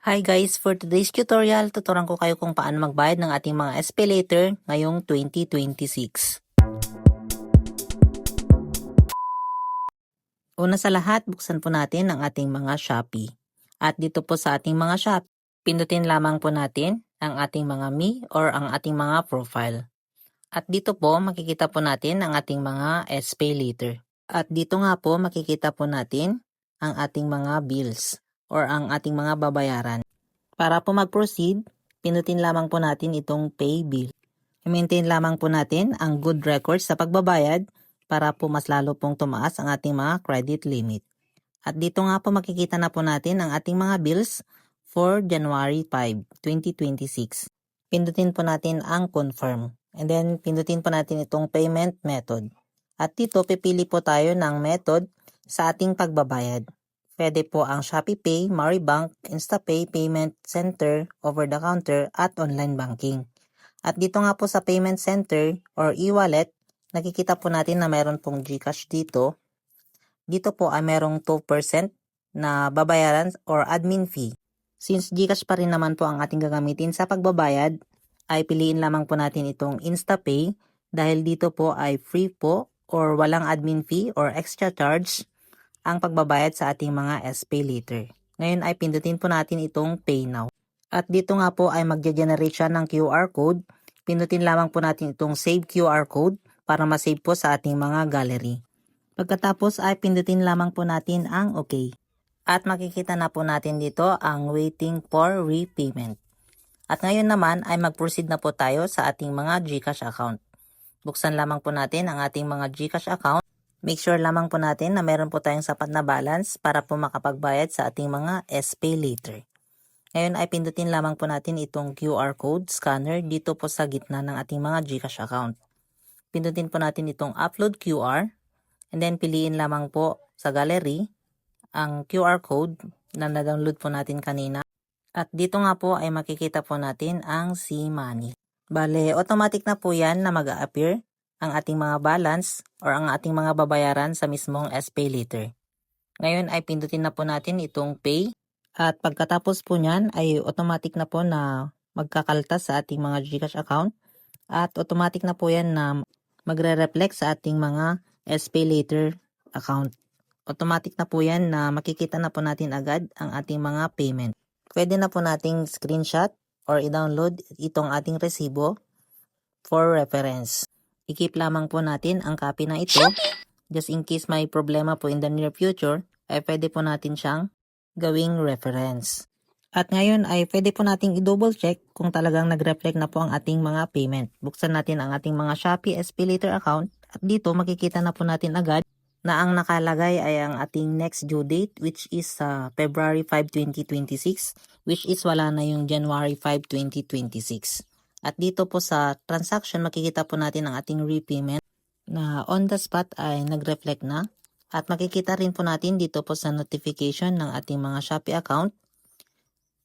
Hi guys, for today's tutorial, tuturuan ko kayo kung paano magbayad ng ating mga SPayLater ngayong 2026. Una sa lahat, buksan po natin ang ating mga Shopee. At dito po sa ating mga Shopee, pindutin lamang po natin ang ating mga Me or ang ating mga profile. At dito po makikita po natin ang ating mga SPayLater. At dito nga po makikita po natin ang ating mga bills or ang ating mga babayaran. Para po mag-proceed, pinutin lamang po natin itong pay bill. I-maintain lamang po natin ang good records sa pagbabayad para po mas lalo pong tumaas ang ating mga credit limit. At dito nga po makikita na po natin ang ating mga bills for January 5, 2026. Pindutin po natin ang confirm. And then pindutin po natin itong payment method. At dito pipili po tayo ng method sa ating pagbabayad. Pwede po ang Shopee Pay, Maribank, InstaPay, Payment Center, Over the Counter, at Online Banking. At dito nga po sa Payment Center or e-wallet, nakikita po natin na mayroon pong GCash dito. Dito po ay mayroong 2% na babayaran or admin fee. Since GCash pa rin naman po ang ating gagamitin sa pagbabayad, ay piliin lamang po natin itong InstaPay dahil dito po ay free po or walang admin fee or extra charge ang pagbabayad sa ating mga SPayLater. Ngayon ay pindutin po natin itong Pay Now. At dito nga po ay magge-generate siya ng QR code. Pindutin lamang po natin itong Save QR code para ma-save po sa ating mga gallery. Pagkatapos ay pindutin lamang po natin ang OK. At makikita na po natin dito ang Waiting for Repayment. At ngayon naman ay mag-proceed na po tayo sa ating mga GCash account. Buksan lamang po natin ang ating mga GCash account. Make sure lamang po natin na meron po tayong sapat na balance para po makapagbayad sa ating mga SPayLater. Ngayon ay pindutin lamang po natin itong QR code scanner dito po sa gitna ng ating mga GCash account. Pindutin po natin itong upload QR and then piliin lamang po sa gallery ang QR code na na-download po natin kanina. At dito nga po ay makikita po natin ang C-Money. Bale, automatic na po yan na mag-a-appear ang ating mga balance or ang ating mga babayaran sa mismong SPayLater. Ngayon ay pindutin na po natin itong pay at pagkatapos po niyan ay automatic na po na magkakaltas sa ating mga GCash account at automatic na po yan na magre-reflect sa ating mga SPayLater account. Automatic na po yan na makikita na po natin agad ang ating mga payment. Pwede na po nating screenshot or i-download itong ating resibo for reference. I-keep lamang po natin ang copy na ito. Just in case may problema po in the near future, ay pwede po natin siyang gawing reference. At ngayon ay pwede po nating i-double check kung talagang nag-reflect na po ang ating mga payment. Buksan natin ang ating mga Shopee SPayLater account at dito makikita na po natin agad na ang nakalagay ay ang ating next due date which is February 5, 2026 which is wala na yung January 5, 2026. At dito po sa transaction makikita po natin ang ating repayment na on the spot ay nag-reflect na. At makikita rin po natin dito po sa notification ng ating mga Shopee account.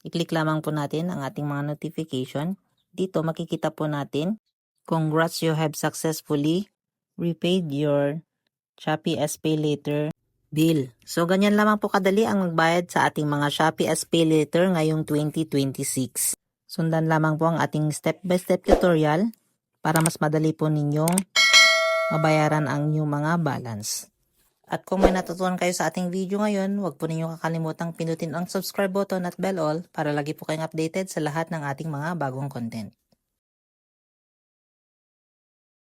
I-click lamang po natin ang ating mga notification. Dito makikita po natin, congrats, you have successfully repaid your Shopee SPayLater bill. So ganyan lamang po kadali ang magbayad sa ating mga Shopee SPayLater ngayong 2026. Sundan lamang po ang ating step-by-step tutorial para mas madali po ninyong mabayaran ang inyong mga balance. At kung may natutunan kayo sa ating video ngayon, huwag po ninyong kakalimutang pindutin ang subscribe button at bell all para lagi po kayong updated sa lahat ng ating mga bagong content.